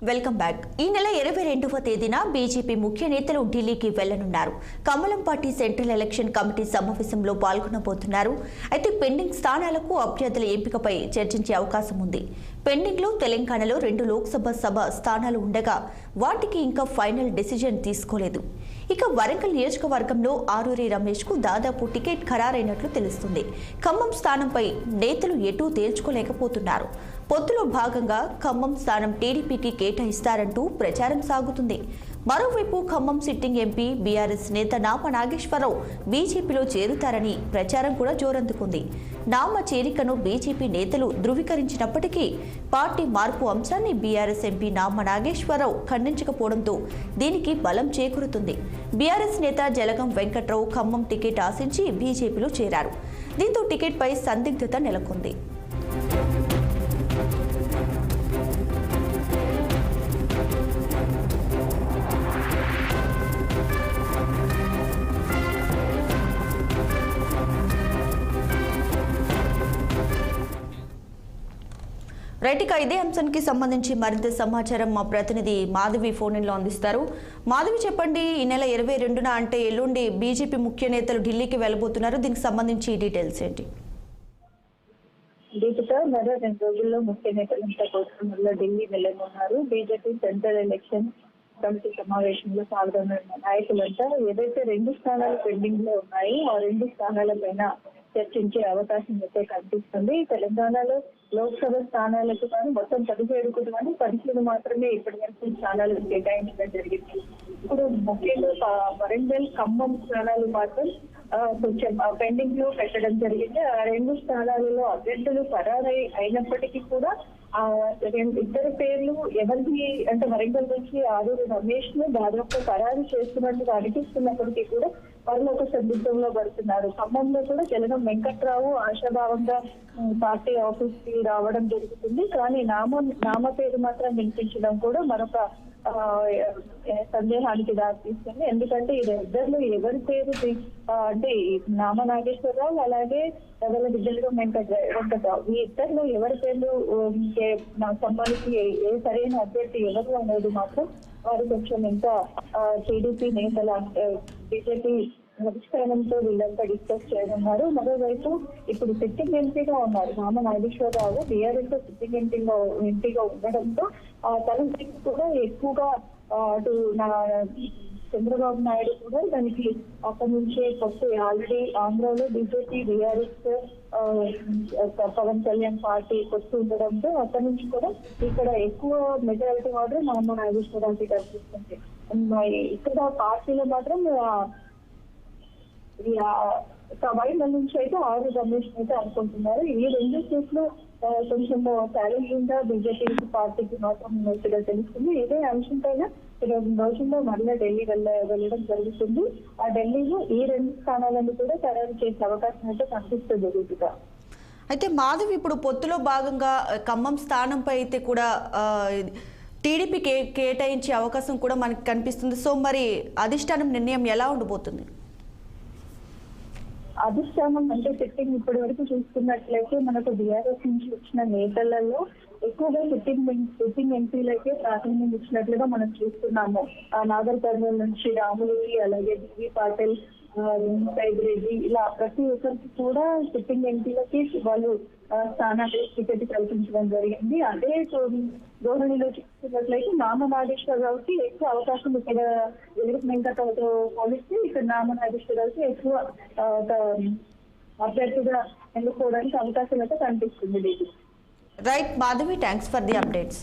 Welcome back. ఈ నెల 22వ తేదీన బీజేపీ ముఖ్య నేతలు ఢిల్లీకి వెళ్లనున్నారు. కమలం పార్టీ సెంట్రల్ ఎలక్షన్ కమిటీ సమావేశంలో పాల్గొనబోతున్నారు. అయితే పెండింగ్ స్థానాలకు అభ్యర్థుల ఎంపికపై చర్చించే అవకాశం ఉంది. పెండింగ్లో తెలంగాణలో 2 లోక్సభ సభ స్థానాలు ఉండగా వాటికి ఇంకా ఫైనల్ డెసిజన్ తీసుకోలేదు. ఇక వరంగల్ నియోజకవర్గంలో ఆరూరి రమేష్ కు దాదాపు టికెట్ ఖరారైనట్లు తెలుస్తుంది. ఖమ్మం స్థానంపై నేతలు ఎటూ తేల్చుకోలేకపోతున్నారు. పొత్తులో భాగంగా ఖమ్మం స్థానం టీడీపీకి కేటాయిస్తారంటూ ప్రచారం సాగుతుంది. మరోవైపు ఖమ్మం సిట్టింగ్ ఎంపీ బీఆర్ఎస్ నేత నామ నాగేశ్వరరావు బీజేపీలో చేరుతారని ప్రచారం కూడా జోరందుకుంది. నామ చేరికను బీజేపీ నేతలు ధృవీకరించినప్పటికీ పార్టీ మార్పు అంశాన్ని బీఆర్ఎస్ ఎంపీ నామ నాగేశ్వరరావు ఖండించకపోవడంతో దీనికి బలం చేకూరుతుంది. బీఆర్ఎస్ నేత జలగం వెంకట్రావు ఖమ్మం టికెట్ ఆశించి బీజేపీలో చేరారు. దీంతో టికెట్పై సందిగ్ధత నెలకొంది. రైట్గా ఇదే అంశానికి సంబంధించి మరింత సమాచారం మా ప్రతినిధి మాధవి ఫోన్లో అందిస్తారు. మాధవి, చెప్పండి, ఈ నెల 22న అంటే ఎల్లుండి బీజేపీ ముఖ్య నేతలు ఢిల్లీకి వెళ్ళబోతున్నారు. దీనికి సంబంధించి డీటెయిల్స్ ఏంటి? దీపిక, మరో 2 రోజుల్లో ముఖ్య నేతలంతా కోసం ఢిల్లీ వెళ్ళనున్నారు. బీజేపీ సెంట్రల్ ఎలక్షన్ కమిటీ సమావేశంలో పాల్గొన్న నాయకులంతా ఏదైతే 2 స్థానాలు పెండింగ్ లో ఉన్నాయి ఆ 2 స్థానాల పైన చర్చించే అవకాశం అయితే కనిపిస్తుంది. తెలంగాణలో లోక్సభ స్థానాలకు కానీ మొత్తం 17కు కానీ 15 మాత్రమే ఇప్పటి వరకు స్థానాలను కేటాయించడం జరిగింది. ఇప్పుడు ముఖ్యంగా వరంగల్ ఖమ్మం స్థానాలు మాత్రం కొంచెం పెండింగ్ లో పెట్టడం జరిగింది. ఆ 2 స్థానాలలో అభ్యర్థులు ఖరారై అయినప్పటికీ కూడా ఇద్దరు పేర్లు ఎవరికి అంటే వరంగల్ నుంచి ఆరూరి రమేష్ ను దాదాపు ఖరారు చేస్తున్నట్టుగా అనిపిస్తున్నప్పటికీ కూడా వాళ్ళు ఒక సందిగ్ధంలో పడుతున్నారు. ఖమ్మంలో కూడా జలగం వెంకట్రావు ఆశాభావంగా పార్టీ ఆఫీస్ కి రావడం జరుగుతుంది. కానీ నామ పేరు మాత్రం వినిపించడం కూడా మరొక సందేహానికి దారితీస్తుంది. ఎందుకంటే ఈ ఇద్దరు ఎవరి పేరు అంటే నామ నాగేశ్వరరావు అలాగే జలగం వెంకట్రావు ఈ ఇద్దరు ఎవరి పేర్లు సంబంధించి ఏ సరైన అభ్యర్థి ఎవరు అనేది మాత్రం వారు కొంచెం ఇంకా టీడీపీ నేతల బీజేపీ అధిష్టానంతో వీళ్ళంతా డిస్కస్ చేయనున్నారు. మరోవైపు ఇప్పుడు సిట్టింగ్ ఎంపీగా ఉన్నారు నామ నాగేశ్వరరావు. బీఆర్ఎస్ సిట్టింగ్ ఎంపీగా ఉండడంతో తన కూడా ఎక్కువగా అటు చంద్రబాబు నాయుడు కూడా దానికి అక్కడి నుంచే కొత్త ఆల్రెడీ ఆంధ్రాలో BJP BRS Pawan Kalyan party కొత్త ఉండడంతో అక్కడి నుంచి కూడా ఇక్కడ ఎక్కువ మెజారిటీ మాత్రం నామ నాగేశ్వరరావుకి కనిపిస్తుంది. ఇక్కడ పార్టీలో మాత్రం వైద్యుల నుంచి అయితే ఆరు రమేష్ అయితే అనుకుంటున్నారు. ఈ 2 సీట్లు కొంచెం ఛాలెంజింగ్ గా బీజేపీ పార్టీకి మాత్రం ఉన్నట్టుగా తెలుస్తుంది. ఇదే అంశం పైన 2 రోజుల్లో మళ్ళీ ఢిల్లీ వెళ్ళడం జరుగుతుంది. ఆ ఢిల్లీలో ఈ 2 స్థానాలను కూడా ఖరారు చేసే అవకాశం అయితే కనిపిస్తుంది దీపిక. అయితే మాధవి, ఇప్పుడు పొత్తులో భాగంగా ఖమ్మం స్థానంపై అయితే కూడా టీడీపీ కేటాయించే అవకాశం కూడా మనకి కనిపిస్తుంది. సో మరి అధిష్టానం నిర్ణయం ఎలా ఉండబోతుంది? అధిష్టానం అంటే సిట్టింగ్ ఇప్పటి వరకు చూసుకున్నట్లయితే మనకు బీఆర్ఎస్ నుంచి వచ్చిన నేతలలో ఎక్కువగా సిట్టింగ్ ఎంపీలకే ప్రాధాన్యం ఇచ్చినట్లుగా మనం చూస్తున్నాము. నాగర్ కర్నూలు నుంచి రాములకి అలాగే డివి పాటిల్ రెడ్డి ఇలా ప్రతి ఒక్కరికి కూడా సిట్టింగ్ ఎంపీలకి వాళ్ళు స్థానాలు టికెట్ కల్పించడం జరిగింది. అదే ధోరణిలో చూసుకున్నట్లయితే నామ నాగేశ్వరరావుకి ఎక్కువ అవకాశం ఇక్కడ జలగం వెంకట్రావుతో పోలిస్తే ఇక్కడ నామ నాగేశ్వరరావుకి ఎక్కువ అభ్యర్థిగా ఎన్నుకోవడానికి అవకాశం అయితే కనిపిస్తుంది. Right Madhavi, thanks for the updates.